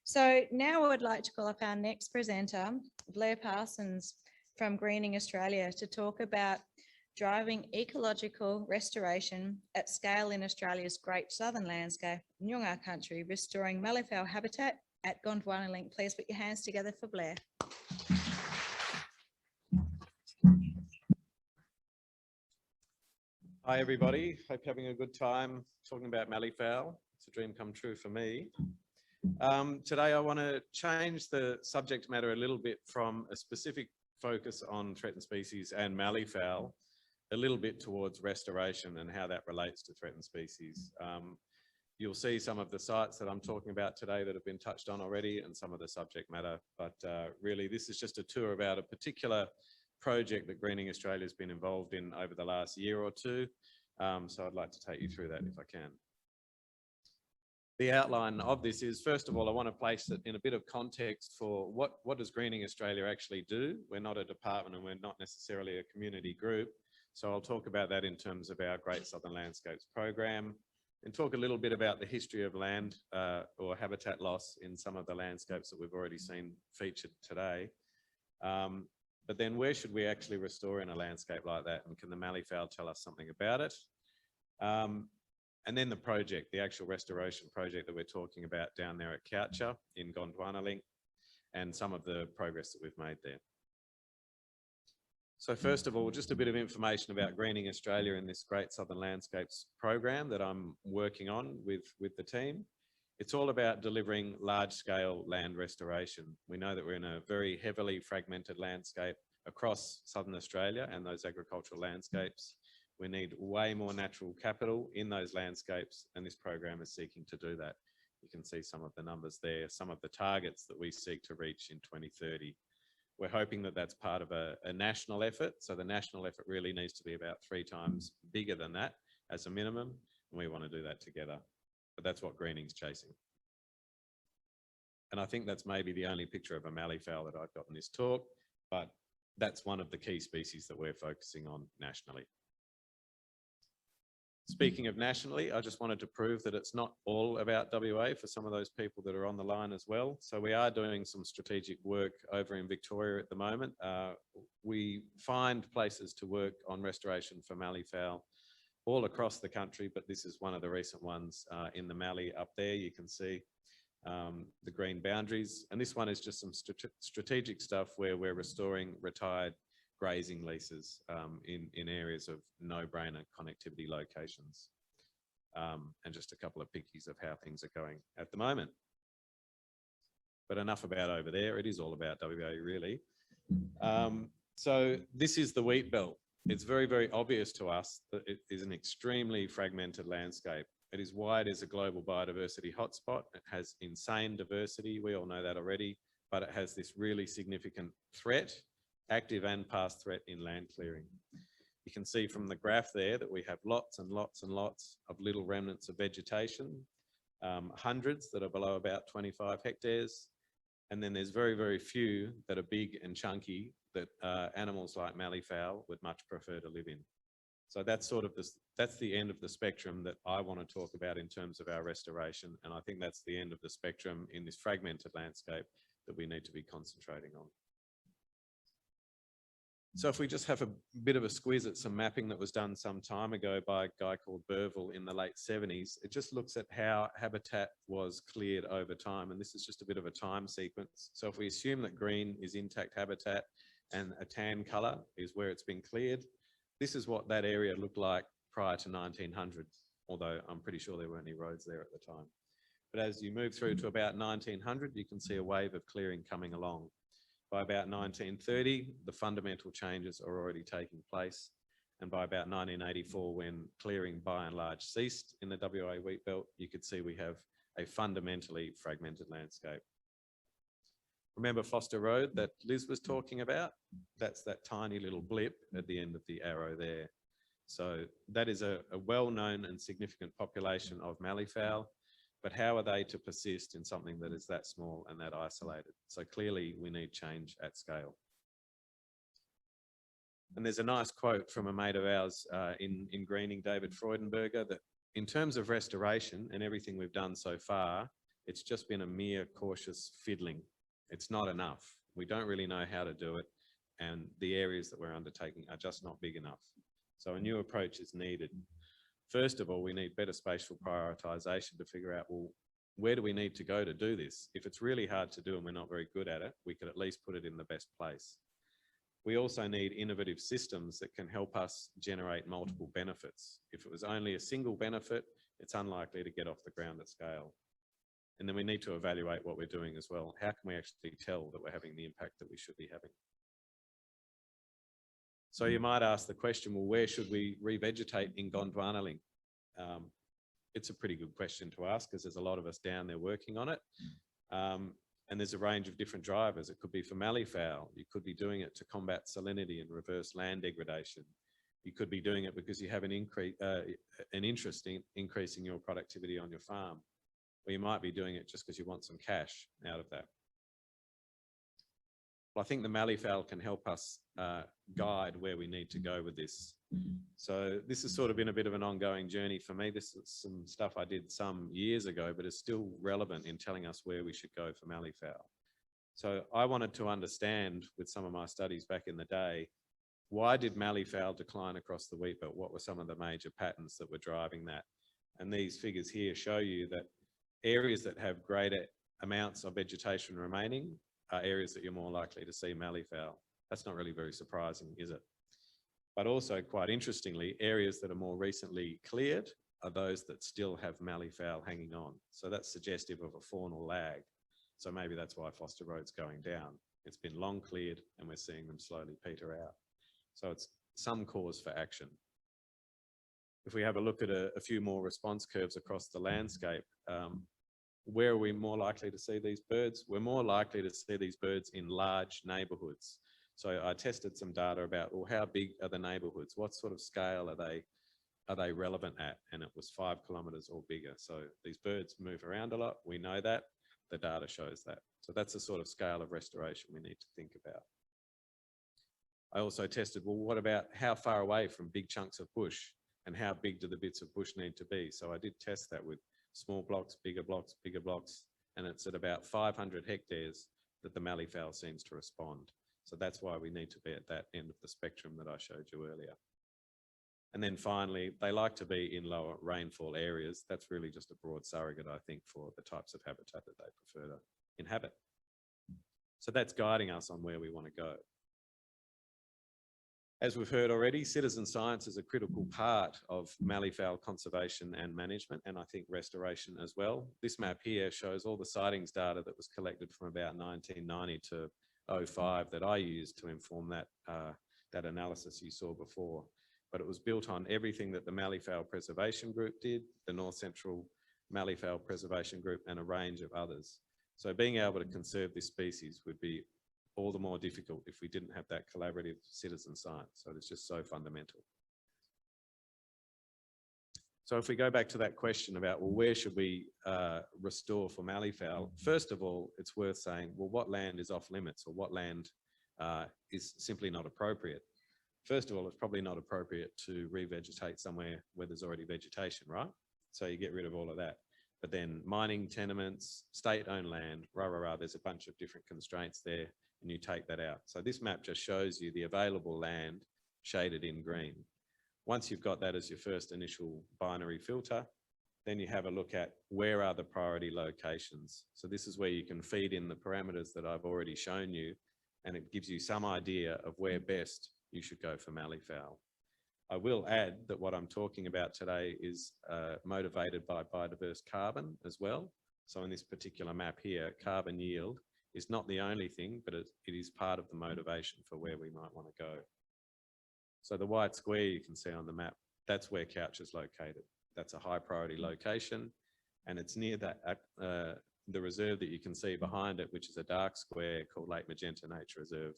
So now I would like to call up our next presenter, Blair Parsons from Greening Australia, to talk about driving ecological restoration at scale in Australia's Great Southern Landscape, Nyungar Country, restoring malleefowl habitat at Gondwana Link. Please put your hands together for Blair. Hi everybody, hope you're having a good time talking about malleefowl. It's a dream come true for me. Today I want to change the subject matter a little bit from a specific focus on threatened species and malleefowl a little bit towards restoration and how that relates to threatened species. You'll see some of the sites that I'm talking about today that have been touched on already and some of the subject matter, but really this is just a tour about a particular project that Greening Australia has been involved in over the last year or two. So I'd like to take you through that if I can. The outline of this is, first of all, I want to place it in a bit of context for what does Greening Australia actually do? We're not a department and we're not necessarily a community group. So I'll talk about that in terms of our Great Southern Landscapes program and talk a little bit about the history of land or habitat loss in some of the landscapes that we've already seen featured today. But then where should we actually restore in a landscape like that? And can the malleefowl tell us something about it? And then the project, the actual restoration project that we're talking about down there at Coucher in Gondwana Link, and some of the progress that we've made there. So first of all, just a bit of information about Greening Australia in this Great Southern Landscapes program that I'm working on with the team. It's all about delivering large-scale land restoration. We know that we're in a very heavily fragmented landscape across Southern Australia and those agricultural landscapes. We need way more natural capital in those landscapes, and this program is seeking to do that. You can see some of the numbers there, some of the targets that we seek to reach in 2030. We're hoping that that's part of a national effort. So the national effort really needs to be about 3 times bigger than that as a minimum, and we want to do that together. But that's what Greening's chasing. And I think that's maybe the only picture of a malleefowl that I've got in this talk, but that's one of the key species that we're focusing on nationally. Speaking of nationally, I just wanted to prove that it's not all about WA for some of those people that are on the line as well. So we are doing some strategic work over in Victoria at the moment. We find places to work on restoration for malleefowl all across the country, but this is one of the recent ones in the Mallee up there. You can see the green boundaries. And this one is just some strategic stuff where we're restoring retired grazing leases in areas of no-brainer connectivity locations. And just a couple of pickies of how things are going at the moment. But enough about over there. It is all about WA really. So this is the wheat belt. It's very, very obvious to us that it is an extremely fragmented landscape. It is wide as a global biodiversity hotspot. It has insane diversity. We all know that already, but it has this really significant threat, active and past threat in land clearing. You can see from the graph there that we have lots and lots and lots of little remnants of vegetation, hundreds that are below about 25 hectares. And then there's very, very few that are big and chunky that animals like malleefowl would much prefer to live in. So that's sort of that's the end of the spectrum that I want to talk about in terms of our restoration. And I think that's the end of the spectrum in this fragmented landscape that we need to be concentrating on. So if we just have a bit of a squeeze at some mapping that was done some time ago by a guy called Burville in the late 70s, it just looks at how habitat was cleared over time. And this is just a bit of a time sequence. So if we assume that green is intact habitat and a tan colour is where it's been cleared, this is what that area looked like prior to 1900, although I'm pretty sure there weren't any roads there at the time. But as you move through to about 1900, you can see a wave of clearing coming along. By about 1930, the fundamental changes are already taking place. And by about 1984, when clearing by and large ceased in the WA wheat belt, you could see we have a fundamentally fragmented landscape. Remember Foster Road that Liz was talking about? That's that tiny little blip at the end of the arrow there. So that is a well-known and significant population of malleefowl. But how are they to persist in something that is that small and that isolated? So clearly we need change at scale. And there's a nice quote from a mate of ours in Greening, David Freudenberger, that in terms of restoration and everything we've done so far, It's just been a mere cautious fiddling. It's not enough. We don't really know how to do it, and the areas that we're undertaking are just not big enough. So a new approach is needed. First of all, we need better spatial prioritisation to figure out, well, where do we need to go to do this? If it's really hard to do and we're not very good at it, we could at least put it in the best place. We also need innovative systems that can help us generate multiple benefits. If it was only a single benefit, it's unlikely to get off the ground at scale. And then we need to evaluate what we're doing as well. How can we actually tell that we're having the impact that we should be having? So you might ask the question, well, where should we revegetate in Gondwanaling? It's a pretty good question to ask because there's a lot of us down there working on it. And there's a range of different drivers. It could be for malleefowl. You could be doing it to combat salinity and reverse land degradation. You could be doing it because you have an interest in increasing your productivity on your farm. Or you might be doing it just because you want some cash out of that. Well, I think the malleefowl can help us guide where we need to go with this. So this has sort of been a bit of an ongoing journey for me. This is some stuff I did some years ago, but it's still relevant in telling us where we should go for malleefowl. So I wanted to understand with some of my studies back in the day, why did malleefowl decline across the wheat belt? What were some of the major patterns that were driving that? And these figures here show you that areas that have greater amounts of vegetation remaining are areas that you're more likely to see malleefowl. That's not really very surprising, is it? But also, quite interestingly, areas that are more recently cleared are those that still have malleefowl hanging on. So that's suggestive of a faunal lag. So maybe that's why foster road's going down. It's been long cleared and we're seeing them slowly peter out. So it's some cause for action. If we have a look at a few more response curves across the landscape, where are we more likely to see these birds? We're more likely to see these birds in large neighbourhoods. So I tested some data about, well, how big are the neighbourhoods? What sort of scale are they relevant at? And it was 5 kilometres or bigger. So these birds move around a lot. We know that. The data shows that. So that's the sort of scale of restoration we need to think about. I also tested, well, what about how far away from big chunks of bush and how big do the bits of bush need to be? So I did test that with small blocks, bigger blocks, and it's at about 500 hectares that the malleefowl seems to respond. So that's why we need to be at that end of the spectrum that I showed you earlier. And then finally, they like to be in lower rainfall areas. That's really just a broad surrogate, I think, for the types of habitat that they prefer to inhabit. So that's guiding us on where we want to go. As we've heard already, citizen science is a critical part of malleefowl conservation and management, and I think restoration as well. This map here shows all the sightings data that was collected from about 1990 to 2005 that I used to inform that, that analysis you saw before. But it was built on everything that the Malleefowl Preservation Group did, the North Central Malleefowl Preservation Group, and a range of others. So being able to conserve this species would be all the more difficult if we didn't have that collaborative citizen science. So it's just so fundamental. So if we go back to that question about, well, where should we restore for malleefowl? First of all, it's worth saying, well, what land is off limits or what land is simply not appropriate? First of all, it's probably not appropriate to revegetate somewhere where there's already vegetation, right? So you get rid of all of that. But then mining tenements, state-owned land, there's a bunch of different constraints there, and you take that out. So this map just shows you the available land shaded in green. Once you've got that as your first initial binary filter, then you have a look at where are the priority locations. So this is where you can feed in the parameters that I've already shown you, and it gives you some idea of where best you should go for malleefowl. I will add that what I'm talking about today is motivated by biodiverse carbon as well. So in this particular map here, carbon yield is not the only thing, but it is part of the motivation for where we might want to go. So the white square you can see on the map, that's where Couch is located. That's a high priority location, and it's near that the reserve that you can see behind it, which is a dark square called Lake Magenta Nature Reserve,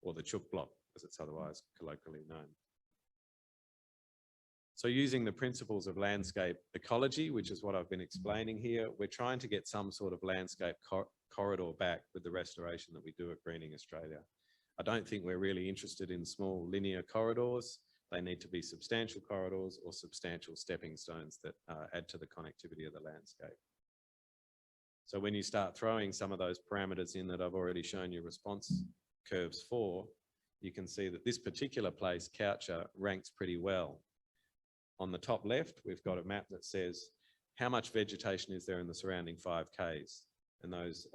or the Chook Block, as it's otherwise colloquially known. So using the principles of landscape ecology, which is what I've been explaining here, we're trying to get some sort of landscape corridor back with the restoration that we do at Greening Australia. I don't think we're really interested in small linear corridors. They need to be substantial corridors or substantial stepping stones that add to the connectivity of the landscape. So when you start throwing some of those parameters in that I've already shown you response curves for, you can see that this particular place, Coucher, ranks pretty well. On the top left, we've got a map that says how much vegetation is there in the surrounding 5Ks, and those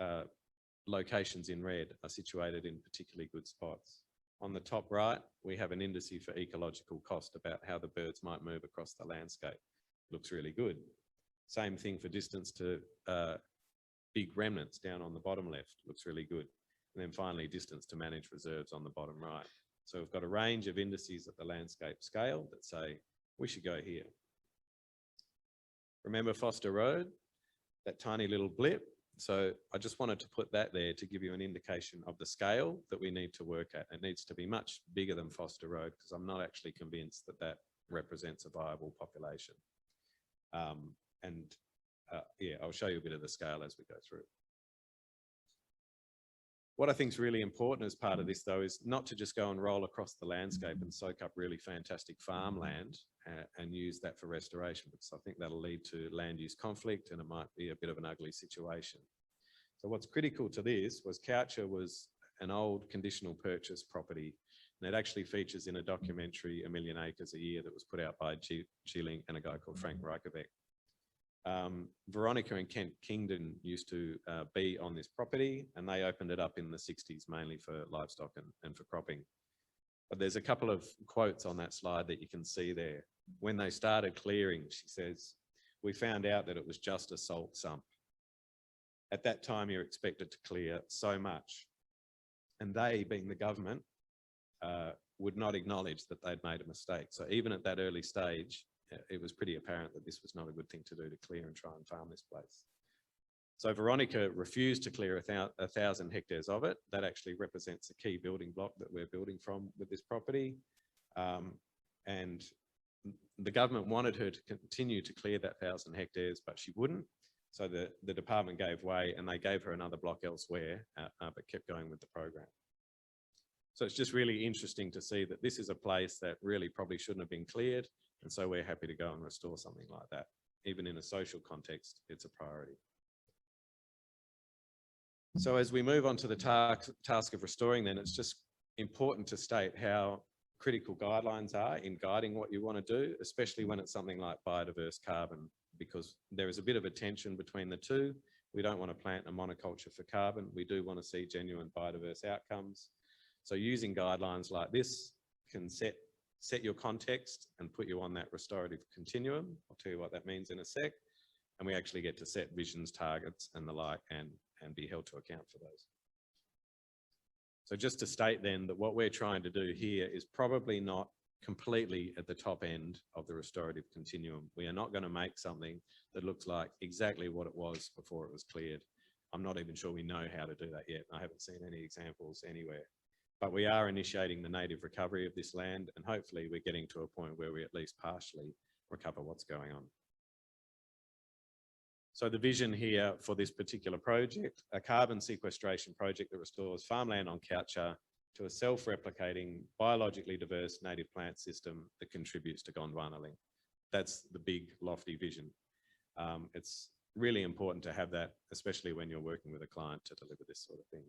locations in red are situated in particularly good spots. On the top right, we have an indice for ecological cost about how the birds might move across the landscape. Looks really good. Same thing for distance to big remnants down on the bottom left, looks really good. And then finally, distance to managed reserves on the bottom right. So we've got a range of indices at the landscape scale that say we should go here. Remember Foster Road, that tiny little blip? So I just wanted to put that there to give you an indication of the scale that we need to work at. It needs to be much bigger than Foster Road because I'm not actually convinced that that represents a viable population. Yeah, I'll show you a bit of the scale as we go through. What I think is really important as part of this, though, is not to just go and roll across the landscape and soak up really fantastic farmland and use that for restoration, because I think that'll lead to land use conflict and it might be a bit of an ugly situation. So what's critical to this was Coucher was an old conditional purchase property, and it actually features in a documentary, A Million Acres a Year, that was put out by G-Link and a guy called Frank Reichenbach. Veronica and Kent Kingdon used to be on this property, and they opened it up in the 60s mainly for livestock and for cropping. But there's a couple of quotes on that slide that you can see there. When they started clearing, she says, "We found out that it was just a salt sump. At that time, you're expected to clear so much." And they, being the government, would not acknowledge that they'd made a mistake. So even at that early stage, it was pretty apparent that this was not a good thing to do, to clear and try and farm this place. So Veronica refused to clear 1,000 hectares of it. That actually represents a key building block that we're building from with this property. And the government wanted her to continue to clear that 1,000 hectares, but she wouldn't. So the department gave way and they gave her another block elsewhere, but kept going with the program. So it's just really interesting to see that this is a place that really probably shouldn't have been cleared. And so we're happy to go and restore something like that. Even in a social context, it's a priority. So as we move on to the task of restoring, then it's just important to state how critical guidelines are in guiding what you want to do, especially when it's something like biodiverse carbon, because there is a bit of a tension between the two. We don't want to plant a monoculture for carbon. We do want to see genuine biodiverse outcomes. So using guidelines like this can set your context and put you on that restorative continuum. I'll tell you what that means in a sec. And we actually get to set visions, targets and the like, and be held to account for those. So just to state then that what we're trying to do here is probably not completely at the top end of the restorative continuum. We are not going to make something that looks like exactly what it was before it was cleared. I'm not even sure we know how to do that yet. I haven't seen any examples anywhere. But we are initiating the native recovery of this land, and hopefully we're getting to a point where we at least partially recover what's going on. So the vision here for this particular project, a carbon sequestration project that restores farmland on Coucher to a self-replicating, biologically diverse native plant system that contributes to Gondwana Link. That's the big, lofty vision. It's really important to have that, especially when you're working with a client to deliver this sort of thing.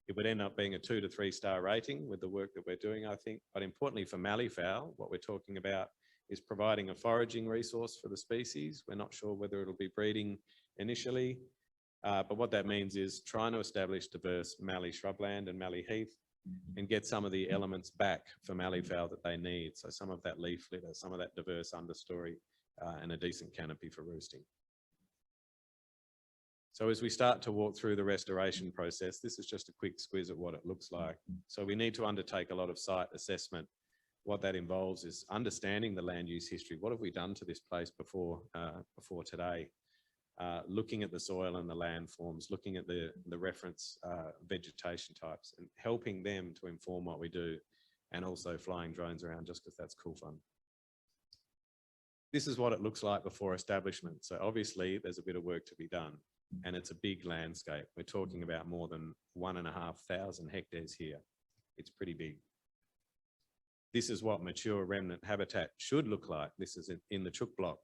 It would end up being a 2 to 3 star rating with the work that we're doing, I think. But importantly for malleefowl, what we're talking about is providing a foraging resource for the species. We're not sure whether it'll be breeding initially, but what that means is trying to establish diverse mallee shrubland and mallee heath and get some of the elements back for malleefowl that they need. So some of that leaf litter, some of that diverse understory, and a decent canopy for roosting. So as we start to walk through the restoration process, this is just a quick squiz at what it looks like. So we need to undertake a lot of site assessment. What that involves is understanding the land use history. What have we done to this place before today? Looking at the soil and the landforms, looking at the reference vegetation types and helping them to inform what we do, and also flying drones around just because that's cool fun. This is what it looks like before establishment. So obviously there's a bit of work to be done. And it's a big landscape. We're talking about more than 1,500 hectares here. It's pretty big. This is what mature remnant habitat should look like. This is in the chook block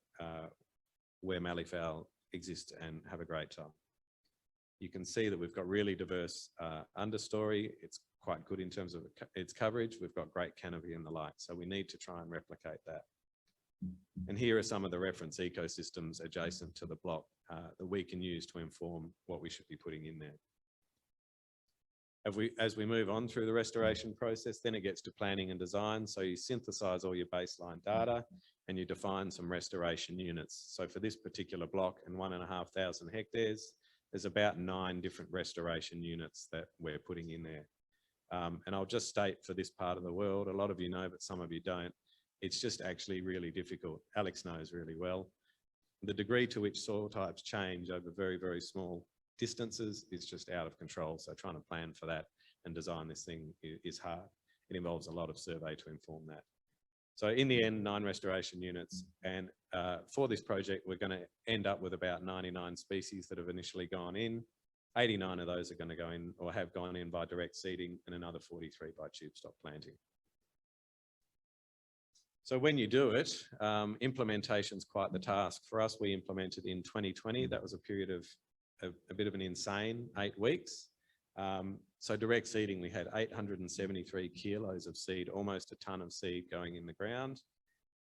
where malleefowl exist and have a great time. You can see that we've got really diverse understory. It's quite good in terms of its coverage. We've got great canopy and the like. So we need to try and replicate that. And here are some of the reference ecosystems adjacent to the block that we can use to inform what we should be putting in there. As we move on through the restoration process, then it gets to planning and design. So you synthesize all your baseline data and you define some restoration units. So for this particular block and 1,500 hectares, there's about 9 different restoration units that we're putting in there. And I'll just state for this part of the world, a lot of you know, but some of you don't, it's just actually really difficult. Alex knows really well. The degree to which soil types change over very, very small distances is just out of control. So trying to plan for that and design this thing is hard. It involves a lot of survey to inform that. So in the end, 9 restoration units. And for this project, we're going to end up with about 99 species that have initially gone in. 89 of those are going to go in or have gone in by direct seeding and another 43 by tube stock planting. So when you do it, implementation's quite the task. For us, we implemented in 2020. That was a period of a bit of an insane 8 weeks. So direct seeding, we had 873 kilos of seed, almost a ton of seed going in the ground.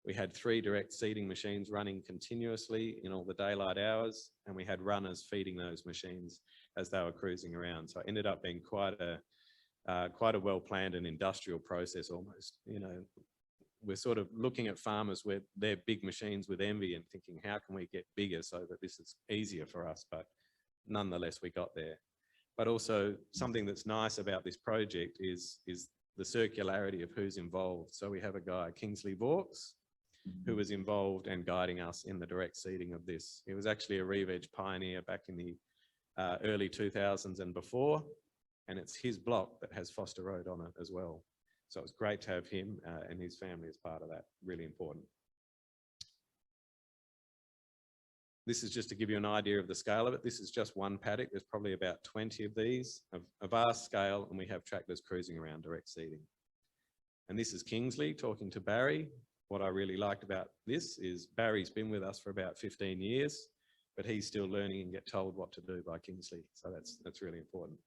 We had 3 direct seeding machines running continuously in all the daylight hours, and we had runners feeding those machines as they were cruising around. So it ended up being quite a well-planned and industrial process almost. You know, we're sort of looking at farmers with their big machines with envy and thinking, how can we get bigger so that this is easier for us? But nonetheless, we got there. But also something that's nice about this project is the circularity of who's involved. So we have a guy, Kingsley Vaux, who was involved and guiding us in the direct seeding of this. He was actually a re-veg pioneer back in the early 2000s and before, and it's his block that has Foster Road on it as well. So it's great to have him and his family as part of that, really important. This is just to give you an idea of the scale of it. This is just one paddock. There's probably about 20 of these, of a vast scale, and we have tractors cruising around direct seeding. And this is Kingsley talking to Barry. What I really liked about this is Barry's been with us for about 15 years, but he's still learning and get told what to do by Kingsley. So that's really important.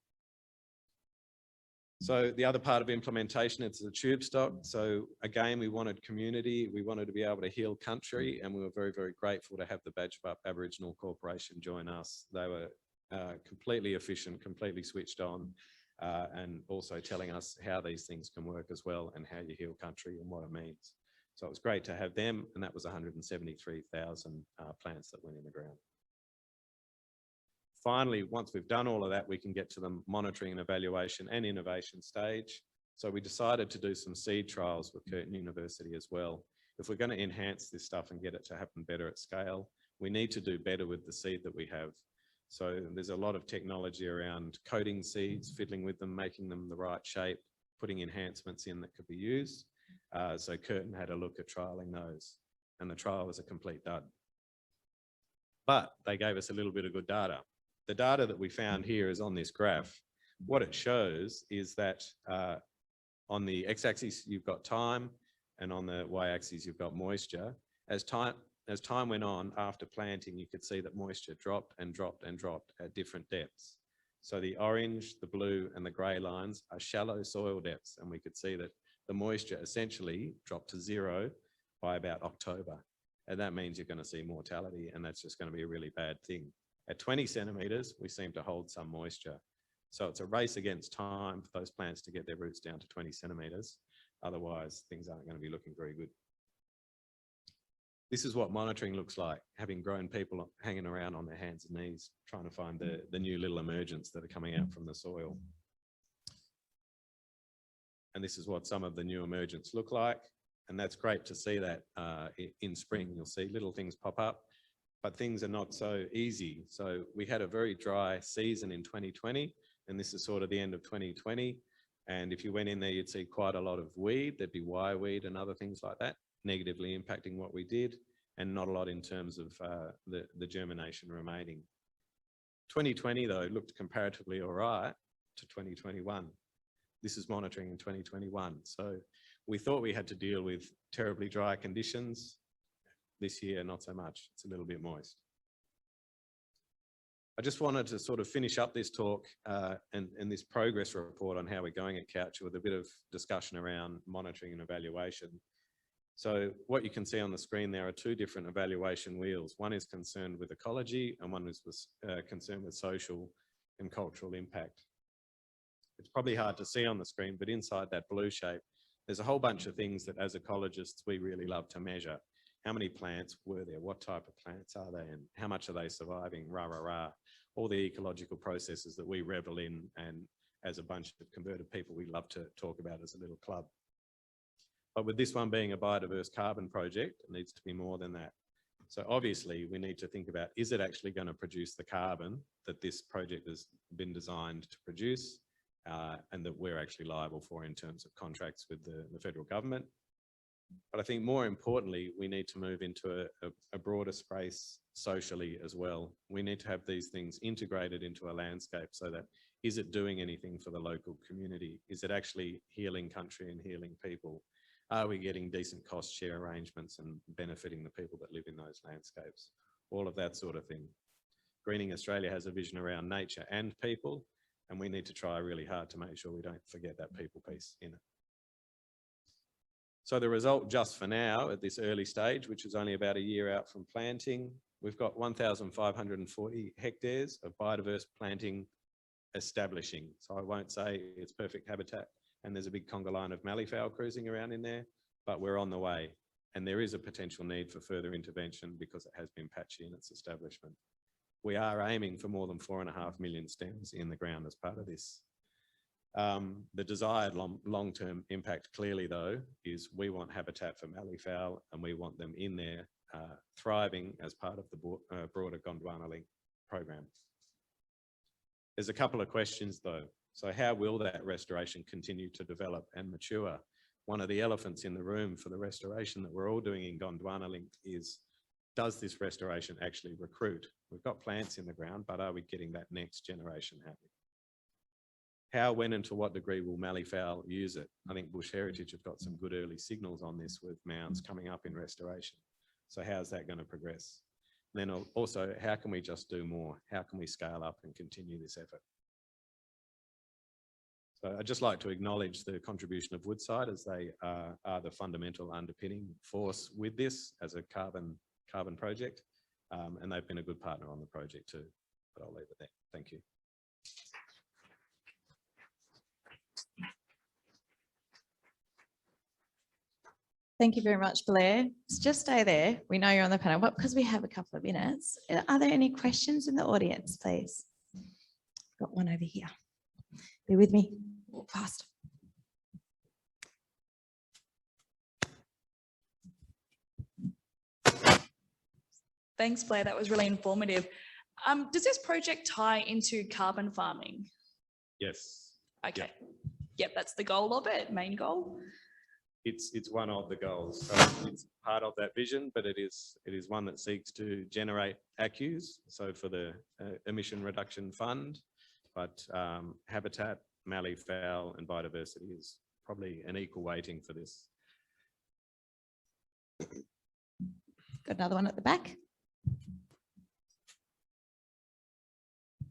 So the other part of implementation, it's the tube stock. So again, we wanted community, we wanted to be able to heal country, and we were very, very grateful to have the Badgebup Aboriginal Corporation join us. They were completely efficient, completely switched on, and also telling us how these things can work as well and how you heal country and what it means. So it was great to have them, and that was 173,000 plants that went in the ground. Finally, once we've done all of that, we can get to the monitoring and evaluation and innovation stage. So we decided to do some seed trials with Curtin University as well. If we're going to enhance this stuff and get it to happen better at scale, we need to do better with the seed that we have. So there's a lot of technology around coating seeds, fiddling with them, making them the right shape, putting enhancements in that could be used. So Curtin had a look at trialing those, and the trial was a complete dud. But they gave us a little bit of good data. The data that we found here is on this graph. What it shows is that on the x-axis you've got time, and on the y-axis you've got moisture. As time went on after planting, you could see that moisture dropped and dropped and dropped at different depths. So the orange, the blue and the grey lines are shallow soil depths, and we could see that the moisture essentially dropped to 0 by about October. And that means you're going to see mortality, and that's just going to be a really bad thing. At 20 centimetres, we seem to hold some moisture. So it's a race against time for those plants to get their roots down to 20 centimetres. Otherwise, things aren't going to be looking very good. This is what monitoring looks like, having grown people hanging around on their hands and knees, trying to find the new little emergents that are coming out from the soil. And this is what some of the new emergents look like. And that's great to see that in spring. You'll see little things pop up, but things are not so easy. So we had a very dry season in 2020, and this is sort of the end of 2020. And if you went in there, you'd see quite a lot of weed. There'd be wire weed and other things like that, negatively impacting what we did, and not a lot in terms of the germination remaining. 2020, though, looked comparatively all right to 2021. This is monitoring in 2021. So we thought we had to deal with terribly dry conditions. This year, not so much. It's a little bit moist. I just wanted to sort of finish up this talk and this progress report on how we're going at Couch with a bit of discussion around monitoring and evaluation. So what you can see on the screen there are two different evaluation wheels. One is concerned with ecology and one is concerned with social and cultural impact. It's probably hard to see on the screen, but inside that blue shape, there's a whole bunch of things that as ecologists, we really love to measure. How many plants were there? What type of plants are they? And how much are they surviving? Rah, rah, rah. All the ecological processes that we revel in, and as a bunch of converted people, we love to talk about as a little club. But with this one being a biodiverse carbon project, it needs to be more than that. So obviously we need to think about, is it actually going to produce the carbon that this project has been designed to produce and that we're actually liable for in terms of contracts with the federal government? But I think more importantly, we need to move into a broader space socially as well. We need to have these things integrated into a landscape so that, is it doing anything for the local community? Is it actually healing country and healing people? Are we getting decent cost share arrangements and benefiting the people that live in those landscapes? All of that sort of thing. Greening Australia has a vision around nature and people, and we need to try really hard to make sure we don't forget that people piece in it. So the result just for now at this early stage, which is only about a year out from planting, we've got 1,540 hectares of biodiverse planting establishing. So I won't say it's perfect habitat, and there's a big conga line of malleefowl cruising around in there, but we're on the way. And there is a potential need for further intervention because it has been patchy in its establishment. We are aiming for more than 4.5 million stems in the ground as part of this. The desired long-term impact clearly though, is we want habitat for malleefowl and we want them in there thriving as part of the broader Gondwana Link program. There's a couple of questions though. So how will that restoration continue to develop and mature? One of the elephants in the room for the restoration that we're all doing in Gondwana Link is, does this restoration actually recruit? We've got plants in the ground, but are we getting that next generation happening? How, when and to what degree will malleefowl use it? I think Bush Heritage have got some good early signals on this with mounds coming up in restoration. So how's that going to progress? And then also, how can we just do more? How can we scale up and continue this effort? So I'd just like to acknowledge the contribution of Woodside as they are the fundamental underpinning force with this as a carbon project. And they've been a good partner on the project too, but I'll leave it there. Thank you. Thank you very much, Blair. Just stay there. We know you're on the panel, but because we have a couple of minutes, are there any questions in the audience, please? Got one over here. Be with me. Walk fast. Thanks, Blair. That was really informative. Does this project tie into carbon farming? Yes. Okay. Yep, that's the goal of it, main goal. It's one of the goals. So it's part of that vision, but it is one that seeks to generate ACCUs, so for the emission reduction fund, but habitat, malleefowl and biodiversity is probably an equal weighting for this. Got another one at the back.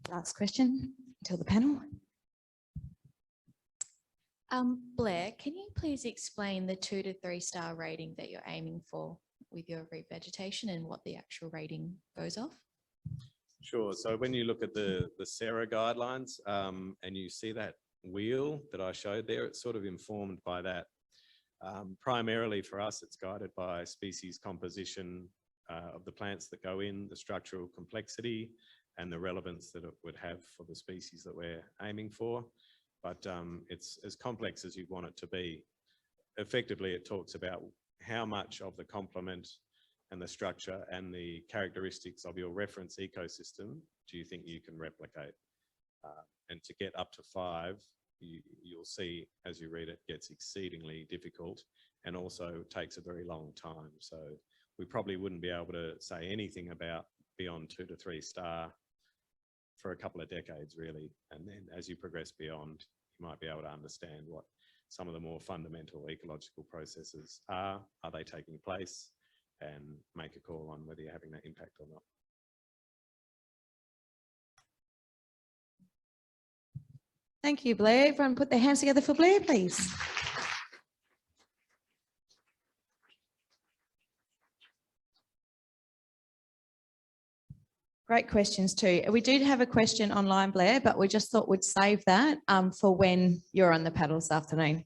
Last question until the panel. Blair, can you please explain the 2 to 3 star rating that you're aiming for with your revegetation and what the actual rating goes off? Sure. So when you look at the SARA guidelines and you see that wheel that I showed there, it's sort of informed by that. Primarily for us, it's guided by species composition of the plants that go in, the structural complexity and the relevance that it would have for the species that we're aiming for. But it's as complex as you want it to be. Effectively, it talks about how much of the complement and the structure and the characteristics of your reference ecosystem do you think you can replicate? And to get up to 5, you'll see as you read it, gets exceedingly difficult and also takes a very long time. So we probably wouldn't be able to say anything about beyond 2 to 3 star for a couple of decades really, and then as you progress beyond, you might be able to understand what some of the more fundamental ecological processes are they taking place, and make a call on whether you're having that impact or not. Thank you, Blair. Everyone put their hands together for Blair, please. Great questions too. We did have a question online, Blair, but we just thought we'd save that for when you're on the paddle this afternoon.